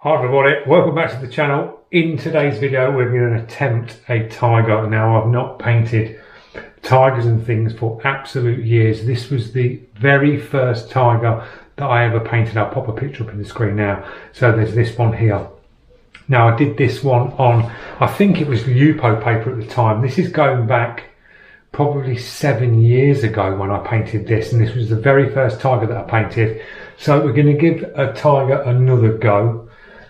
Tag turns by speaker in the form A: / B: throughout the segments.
A: Hi everybody, welcome back to the channel. In today's video we're going to attempt a tiger. Now I've not painted tigers and things for absolute years. This was the very first tiger that I ever painted. I'll pop a picture up in the screen now. So there's this one here. Now I did this one on, I think it was Yupo paper at the time. This is going back probably 7 years ago when I painted this, and this was the very first tiger that I painted. So we're going to give a tiger another go.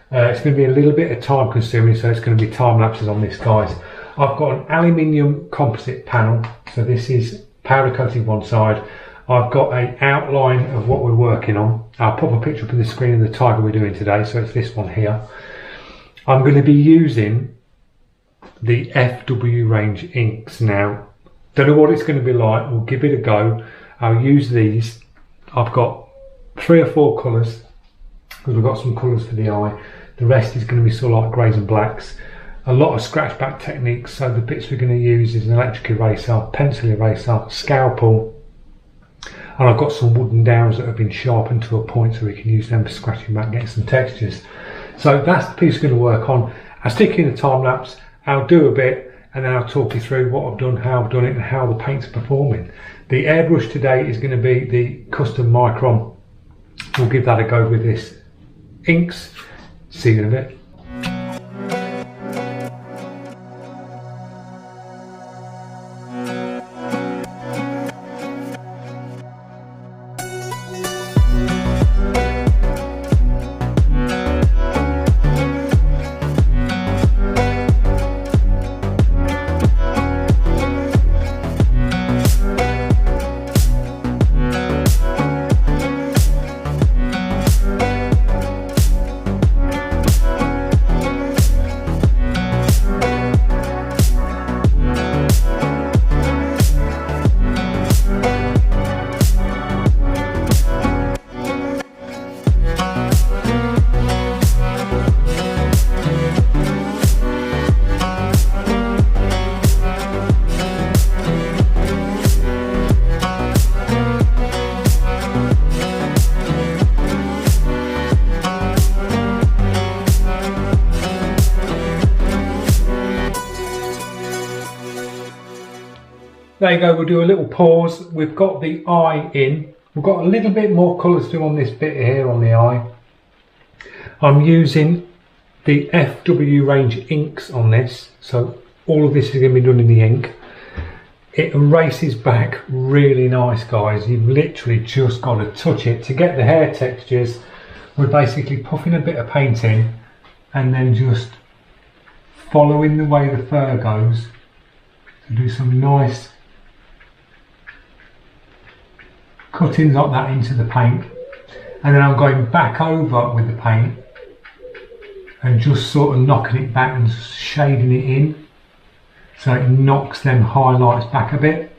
A: It's going to be a little bit of time consuming, so it's going to be time lapses on this, guys. I've got an aluminium composite panel, so this is powder coated one side. I've got an outline of what we're working on. I'll pop a picture up in the screen of the tiger we're doing today, so it's this one here. I'm going to be using the FW range inks now. Don't know what it's going to be like, we'll give it a go. I'll use these. I've got 3 or 4 colours, because we've got some colours for the eye. The rest is going to be sort of like greys and blacks. A lot of scratch back techniques, so the bits we're going to use is an electric eraser, pencil eraser, scalpel, and I've got some wooden dowels that have been sharpened to a point so we can use them for scratching back and getting some textures. So that's the piece we're going to work on. I'll stick in a time lapse, I'll do a bit, and then I'll talk you through what I've done, how I've done it, and how the paint's performing. The airbrush today is going to be the custom micron. We'll give that a go with this inks. See you in a bit. There you go, we'll do a little pause. We've got the eye in. We've got a little bit more colour to do on this bit here on the eye. I'm using the FW range inks on this, so all of this is going to be done in the ink. It erases back really nice, guys. You've literally just got to touch it. To get the hair textures, we're basically puffing a bit of paint in and then just following the way the fur goes to do some nice cuttings like that into the paint, and then I'm going back over with the paint and just sort of knocking it back and shading it in so it knocks them highlights back a bit,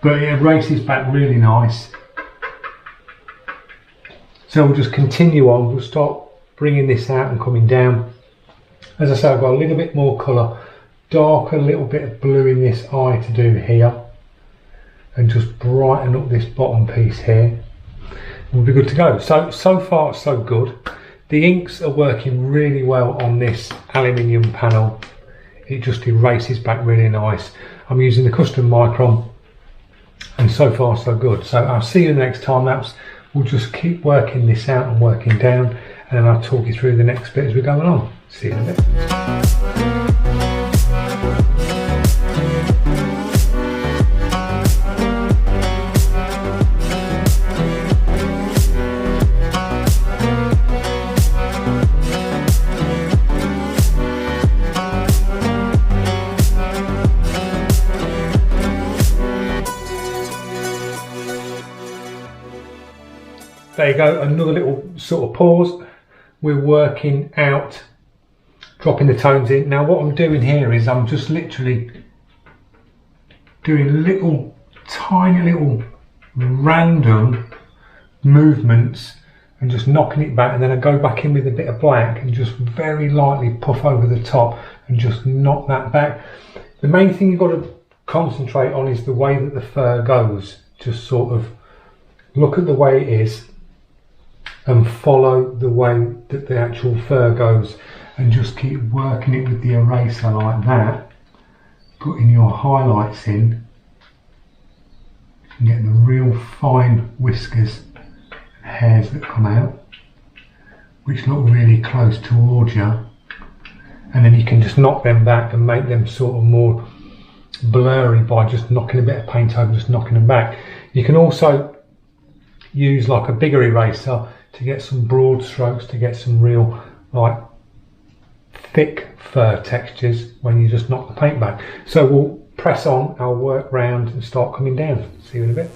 A: but it erases back really nice. So we'll just continue on. We'll start bringing this out and coming down. As I say, I've got a little bit more colour, darker little bit of blue in this eye to do here, and just brighten up this bottom piece here. We'll be good to go. So far so good. The inks are working really well on this aluminium panel. It just erases back really nice. I'm using the custom micron, and so far so good. So I'll see you in the next time lapse. We'll just keep working this out and working down, and then I'll talk you through the next bit as we're going on. See you in a bit. There you go, another little sort of pause. We're working out, dropping the tones in. Now what I'm doing here is I'm just literally doing little, tiny little random movements and just knocking it back, and then I go back in with a bit of black and just very lightly puff over the top and just knock that back. The main thing you've got to concentrate on is the way that the fur goes. Just sort of look at the way it is and follow the way that the actual fur goes, and just keep working it with the eraser like that, putting your highlights in and get the real fine whiskers and hairs that come out, which look really close towards you, and then you can just knock them back and make them sort of more blurry by just knocking a bit of paint over, just knocking them back. You can also use like a bigger eraser to get some broad strokes, to get some real like thick fur textures when you just knock the paint back. So we'll press on our work round and start coming down. See you in a bit.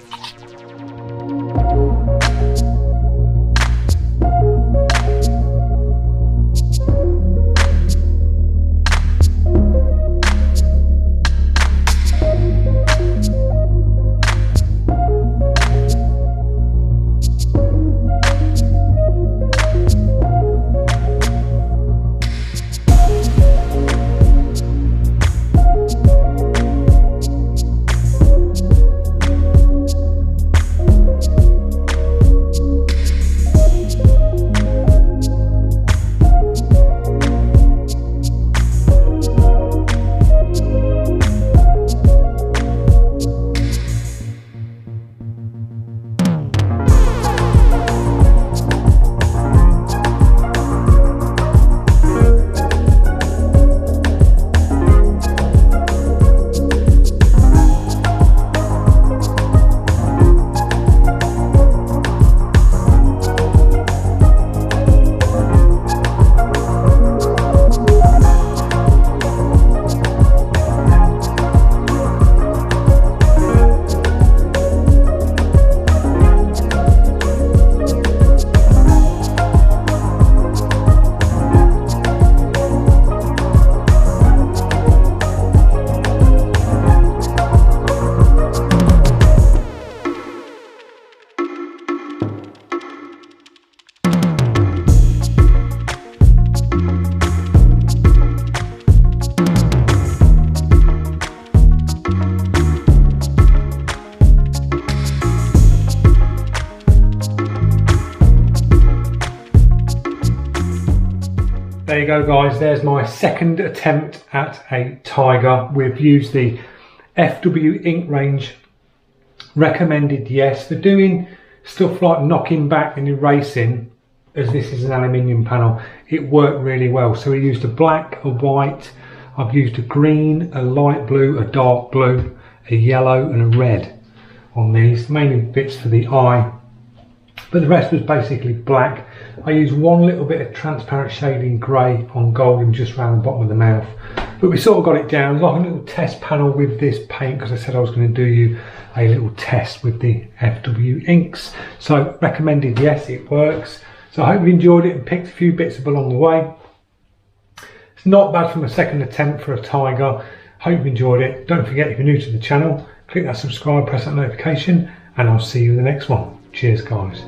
A: There you go guys, there's my second attempt at a tiger. We've used the FW ink range, recommended yes. For doing stuff like knocking back and erasing, as this is an aluminium panel, it worked really well. So we used a black, a white, I've used a green, a light blue, a dark blue, a yellow and a red on these, mainly bits for the eye, but the rest was basically black. I used one little bit of transparent shading grey on golden just around the bottom of the mouth, but we sort of got it down. It was like a little test panel with this paint, because I said I was going to do you a little test with the FW inks. So recommended yes, it works. So I hope you enjoyed it and picked a few bits up along the way. It's not bad from a second attempt for a tiger. Hope you enjoyed it. Don't forget, if you're new to the channel, click that subscribe, press that notification, and I'll see you in the next one. Cheers guys.